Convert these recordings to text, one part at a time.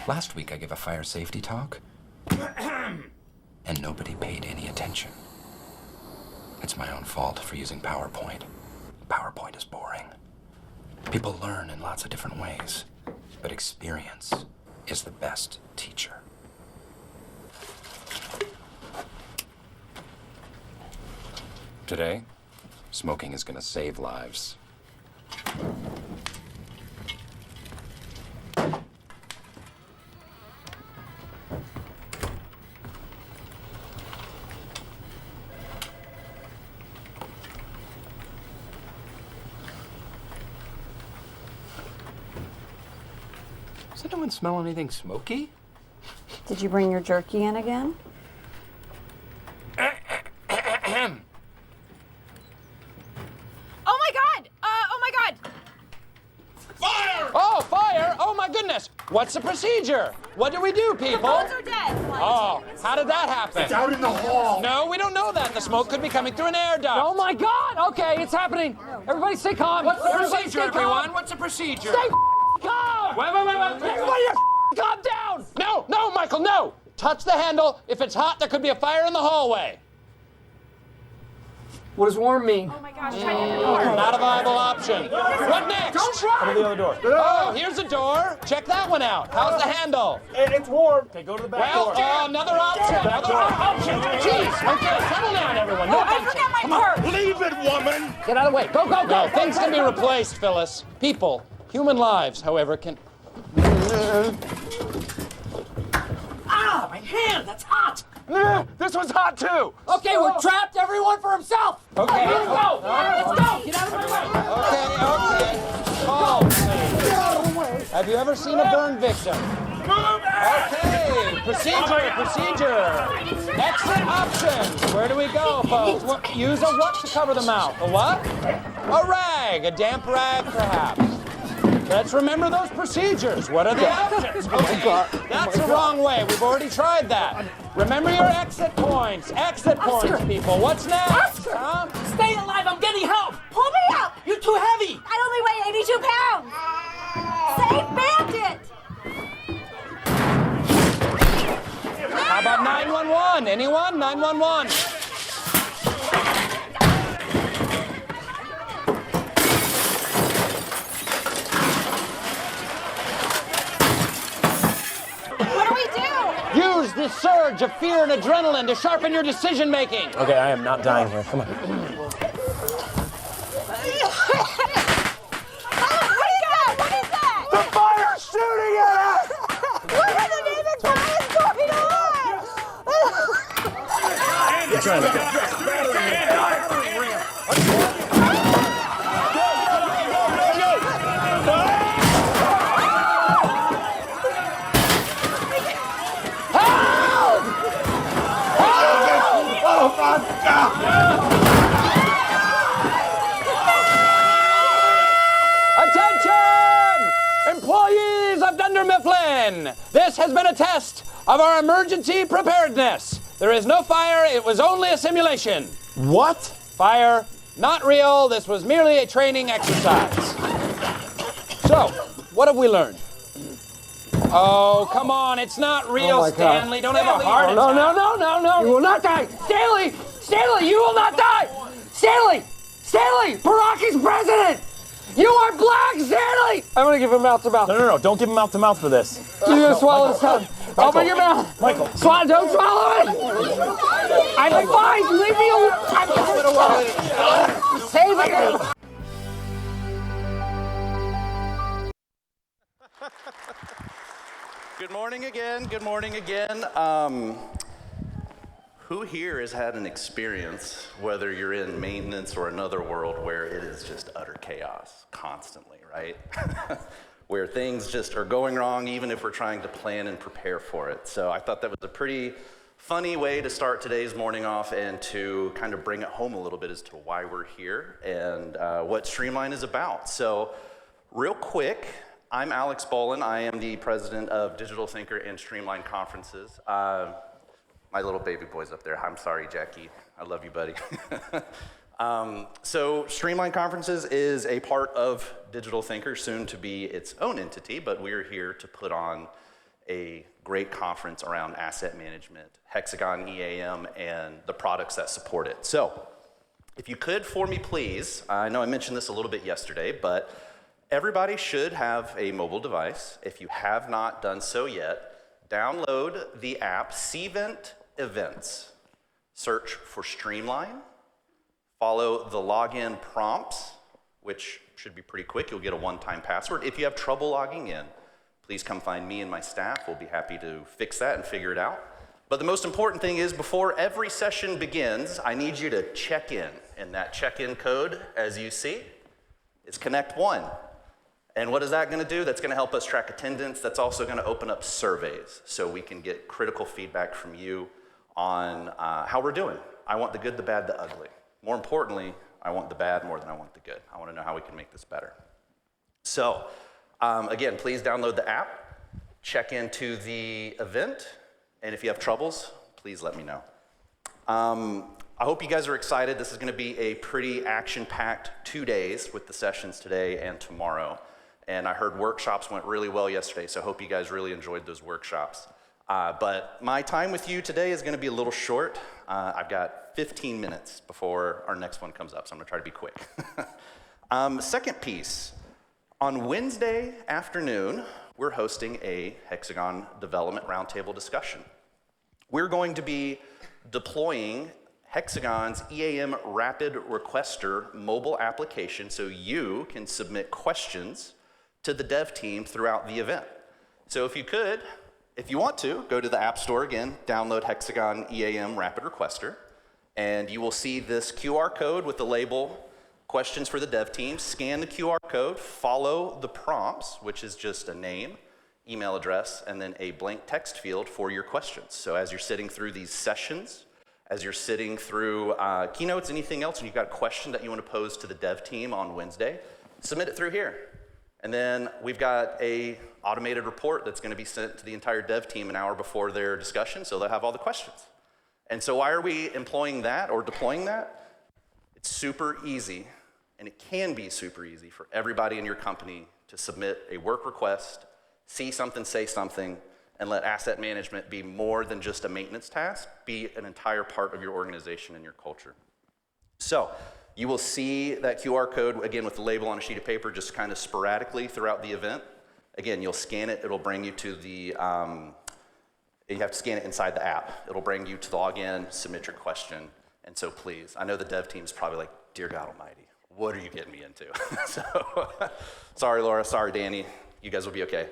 Last week I gave a fire safety talk, and nobody paid any attention. It's my own fault for using PowerPoint. PowerPoint is boring. People learn in lots of different ways, but experience is the best teacher. Today, smoking is gonna save lives. Does anyone smell anything smoky? Did you bring your jerky in again? What's the procedure? What do we do, people? The phones are dead. Oh, how did that happen? It's out in the hall. No, we don't know that. The smoke could be coming through an air duct. Oh my God! Okay, it's happening. Everybody stay calm. What's the procedure, everyone? What's the procedure? Stay calm! Wait. Everybody calm down! No, Michael, no! Touch the handle. If it's hot, there could be a fire in the hallway. What does warm mean? Oh my gosh, try the other door. Not a viable option. What next? Don't run! Go to the other door. Oh, here's a door. Check that one out. How's the handle? It's warm. Okay, go to the back door. Another option. Another option. Jeez. Okay, settle down, everyone. No I punching. forgot my purse. Leave it, woman. Get out of the way. Go, go, go! No, things can be replaced, Phyllis. People, human lives, however, can... Ah, my hand! That's hot! This was hot too. Okay, we're trapped. Everyone for himself. Okay. Let's go. Let's go. Get out of my way. Okay. Calm, please. Have you ever seen a burn victim? Okay. Procedure. Exit options. Where do we go, folks? Use a what to cover the mouth? A what? A rag. A damp rag, perhaps. Let's remember those procedures. What are the options? Okay, that's the wrong way. We've already tried that. Remember your exit points. Exit points, people. What's next? Huh? Stay alive. I'm getting help. Pull me up. You're too heavy. I only weigh 82 pounds. Save Bandit. How about 911? Anyone? 911. Use this surge of fear and adrenaline to sharpen your decision making. Okay, I am not dying here. Come on. What is that? The fire's shooting at us! What are the name of going on? You're trying to Attention! Employees of Dunder Mifflin! This has been a test of our emergency preparedness. There is no fire. It was only a simulation. What? Fire, not real. This was merely a training exercise. So, what have we learned? Oh, come on. It's not real, Stanley. Don't have a heart attack. No. You will not die. Stanley, you will not die. Stanley, Barack is president. You are black, Stanley. I'm going to give him mouth to mouth. No. Don't give him mouth to mouth for this. You're going to swallow his tongue. Open your mouth. Michael. Don't swallow it. I'm fine. Leave me alone. Save it. Good morning again. Who here has had an experience, whether you're in maintenance or another world, where it is just utter chaos constantly, right? Where things just are going wrong, even if we're trying to plan and prepare for it. So I thought that was a pretty funny way to start today's morning off and to kind of bring it home a little bit as to why we're here and what Streamline is about. So real quick, I'm Alex Bolan. I am the president of DigitalThinker and Streamline conferences. My little baby boy's up there. I'm sorry, Jackie. I love you, buddy. So Streamline Conferences is a part of DigitalThinker, soon to be its own entity, but we're here to put on a great conference around asset management, Hexagon EAM, and the products that support it. So, if you could, for me, please, I know I mentioned this a little bit yesterday, but everybody should have a mobile device. If you have not done so yet, download the app Cvent Events. Search for Streamline. Follow the login prompts, which should be pretty quick. You'll get a one-time password. If you have trouble logging in, please come find me and my staff. We'll be happy to fix that and figure it out. But the most important thing is, before every session begins, I need you to check in. And that check-in code, as you see, is Connect 1. And what is that going to do? That's going to help us track attendance. That's also going to open up surveys so we can get critical feedback from you on how we're doing. I want the good, the bad, the ugly. More importantly, I want the bad more than I want the good. I want to know how we can make this better. So, again, please download the app, check into the event, and if you have troubles, please let me know. I hope you guys are excited. This is going to be a pretty action-packed 2 days with the sessions today and tomorrow. And I heard workshops went really well yesterday, so I hope you guys really enjoyed those workshops. But my time with you today is going to be a little short. I've got 15 minutes before our next one comes up, so I'm going to try to be quick. Second piece. On Wednesday afternoon, we're hosting a Hexagon Development Roundtable discussion. We're going to be deploying Hexagon's EAM Rapid Requester mobile application so you can submit questions to the dev team throughout the event. So if you want to, go to the App Store again, download Hexagon EAM Rapid Requester, and you will see this QR code with the label Questions for the Dev Team. Scan the QR code, follow the prompts, which is just a name, email address, and then a blank text field for your questions. So as you're sitting through these sessions, as you're sitting through keynotes, anything else, and you've got a question that you want to pose to the dev team on Wednesday, submit it through here. And then we've got a automated report that's going to be sent to the entire dev team an hour before their discussion, so they'll have all the questions. And so why are we employing that or deploying that? It's super easy, and it can be super easy for everybody in your company to submit a work request, see something, say something, and let asset management be more than just a maintenance task, be an entire part of your organization and your culture. So you will see that QR code, again, with the label on a sheet of paper, just kind of sporadically throughout the event. Again, you'll scan it. It'll bring you to the, you have to scan it inside the app. It'll bring you to log in, submit your question. And so please, I know the dev team's probably like, dear God Almighty, what are you getting me into? So, sorry, Laura, sorry, Danny. You guys will be okay.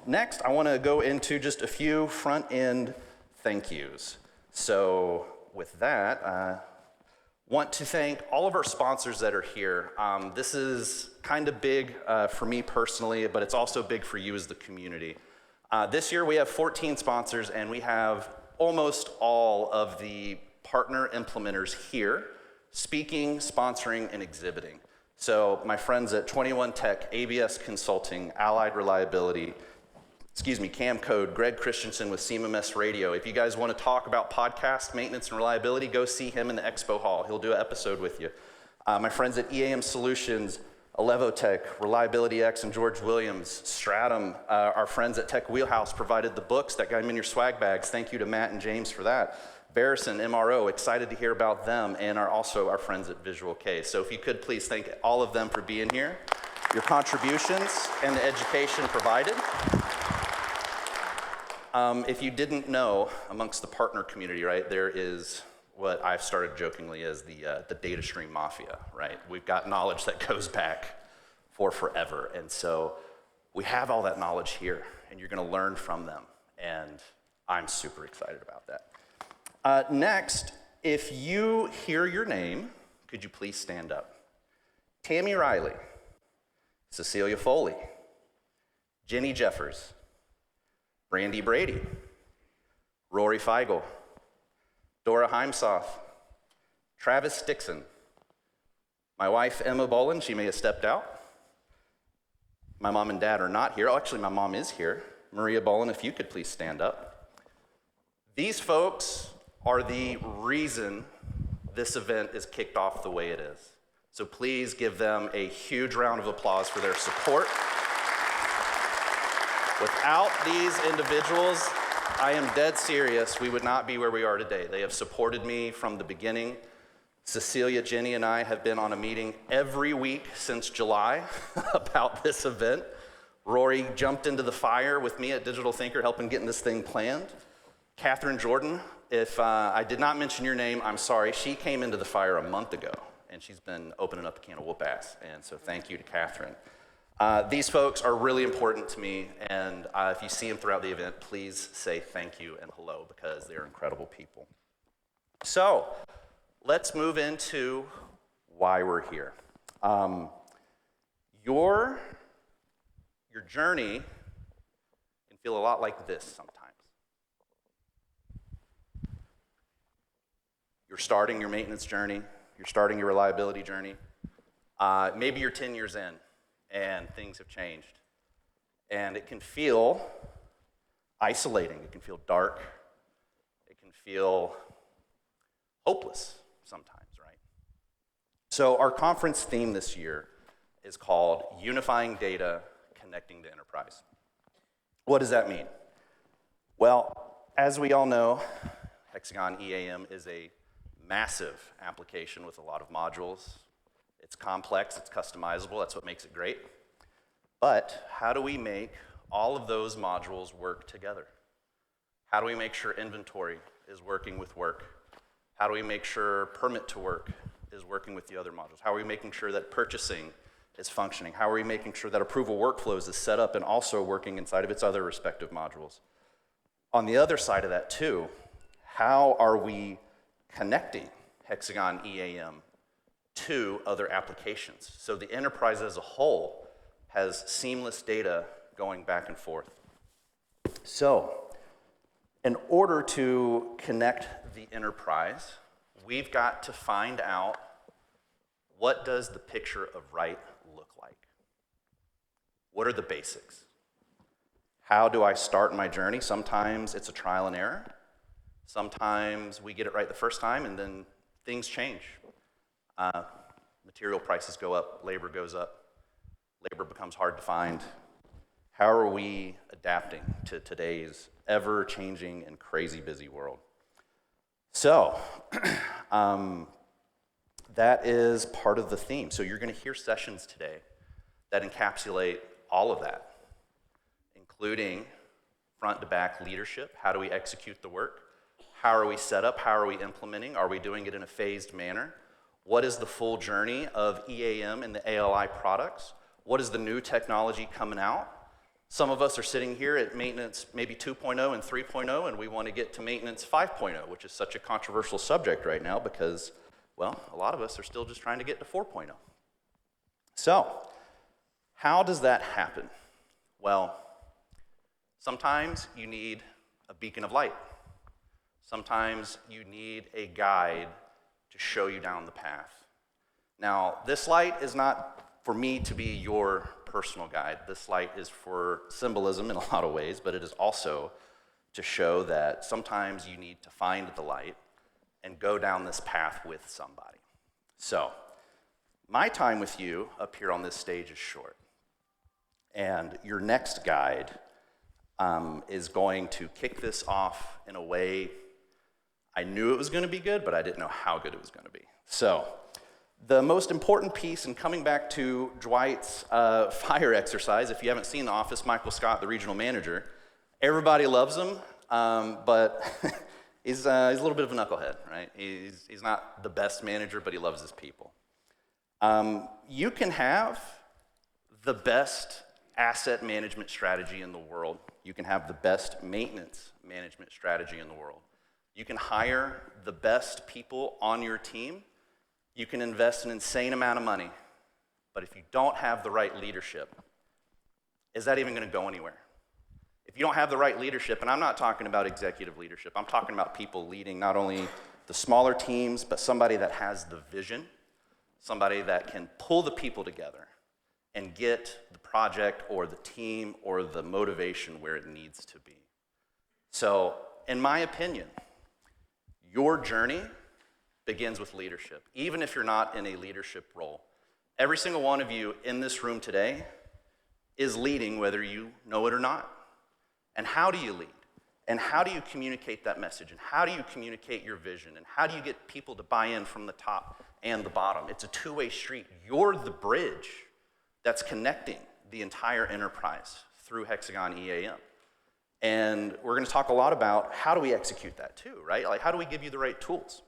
Next, I want to go into just a few front-end thank yous. So with that, want to thank all of our sponsors that are here. This is kind of big for me personally, but it's also big for you as the community. This year we have 14 sponsors, and we have almost all of the partner implementers here, speaking, sponsoring, and exhibiting. So my friends at 21 Tech, ABS Consulting, Allied Reliability, Cam Code, Greg Christensen with CMMS Radio. If you guys want to talk about podcast maintenance and reliability, go see him in the expo hall. He'll do an episode with you. My friends at EAM Solutions, Alevotech, Reliability X, and George Williams, Stratum, our friends at Tech Wheelhouse provided the books that got them in your swag bags. Thank you to Matt and James for that. Barrison, MRO, excited to hear about them, and also our friends at Visual K. So if you could please thank all of them for being here, your contributions, and the education provided. If you didn't know, amongst the partner community, right, there is what I've started jokingly as the data stream mafia, right? We've got knowledge that goes back for forever, and so we have all that knowledge here, and you're gonna learn from them, and I'm super excited about that. Next, if you hear your name, could you please stand up? Tammy Riley, Cecilia Foley, Jenny Jeffers, Brandy Brady, Rory Feigl, Dora Heimsoth, Travis Dixon, my wife Emma Bolan, she may have stepped out. My mom and dad are not here. Oh, actually, my mom is here. Maria Bolan, if you could please stand up. These folks are the reason this event is kicked off the way it is. So please give them a huge round of applause for their support. Without these individuals, I am dead serious, we would not be where we are today. They have supported me from the beginning. Cecilia, Jenny, and I have been on a meeting every week since July about this event. Rory jumped into the fire with me at DigitalThinker, helping getting this thing planned. Catherine Jordan, if I did not mention your name, I'm sorry. She came into the fire a month ago, and she's been opening up a can of whoop ass, and so thank you to Catherine. These folks are really important to me, and if you see them throughout the event, please say thank you and hello, because they're incredible people. So, let's move into why we're here. Your journey can feel a lot like this sometimes. You're starting your maintenance journey, you're starting your reliability journey. Maybe you're 10 years in, and things have changed. And it can feel isolating, it can feel dark, it can feel hopeless sometimes, right? So our conference theme this year is called Unifying Data, Connecting to Enterprise. What does that mean? Well, as we all know, Hexagon EAM is a massive application with a lot of modules. It's complex, it's customizable, that's what makes it great. But how do we make all of those modules work together? How do we make sure inventory is working with work? How do we make sure permit to work is working with the other modules? How are we making sure that purchasing is functioning? How are we making sure that approval workflows is set up and also working inside of its other respective modules? On the other side of that too, how are we connecting Hexagon EAM to other applications, so the enterprise as a whole has seamless data going back and forth? So, in order to connect the enterprise, we've got to find out, what does the picture of right look like? What are the basics? How do I start my journey? Sometimes it's a trial and error. Sometimes we get it right the first time and then things change. Material prices go up, labor goes up, labor becomes hard to find. How are we adapting to today's ever-changing and crazy busy world? So, that is part of the theme. So you're going to hear sessions today that encapsulate all of that, including front-to-back leadership. How do we execute the work? How are we set up? How are we implementing? Are we doing it in a phased manner? What is the full journey of EAM and the ALI products? What is the new technology coming out? Some of us are sitting here at maintenance maybe 2.0 and 3.0, and we want to get to maintenance 5.0, which is such a controversial subject right now because, well, a lot of us are still just trying to get to 4.0. So, how does that happen? Well, sometimes you need a beacon of light. Sometimes you need a guide to show you down the path. Now, this light is not for me to be your personal guide. This light is for symbolism in a lot of ways, but it is also to show that sometimes you need to find the light and go down this path with somebody. So, my time with you up here on this stage is short. And your next guide is going to kick this off in a way I knew it was going to be good, but I didn't know how good it was going to be. So, the most important piece, and coming back to Dwight's fire exercise, if you haven't seen The Office, Michael Scott, the regional manager, everybody loves him, but he's a little bit of a knucklehead, right? He's not the best manager, but he loves his people. You can have the best asset management strategy in the world. You can have the best maintenance management strategy in the world. You can hire the best people on your team. You can invest an insane amount of money. But if you don't have the right leadership, is that even going to go anywhere? If you don't have the right leadership, and I'm not talking about executive leadership, I'm talking about people leading not only the smaller teams, but somebody that has the vision, somebody that can pull the people together and get the project or the team or the motivation where it needs to be. So, in my opinion, your journey begins with leadership, even if you're not in a leadership role. Every single one of you in this room today is leading whether you know it or not. And how do you lead? And how do you communicate that message? And how do you communicate your vision? And how do you get people to buy in from the top and the bottom? It's a two-way street. You're the bridge that's connecting the entire enterprise through Hexagon EAM. And we're going to talk a lot about how do we execute that too, right? Like, how do we give you the right tools?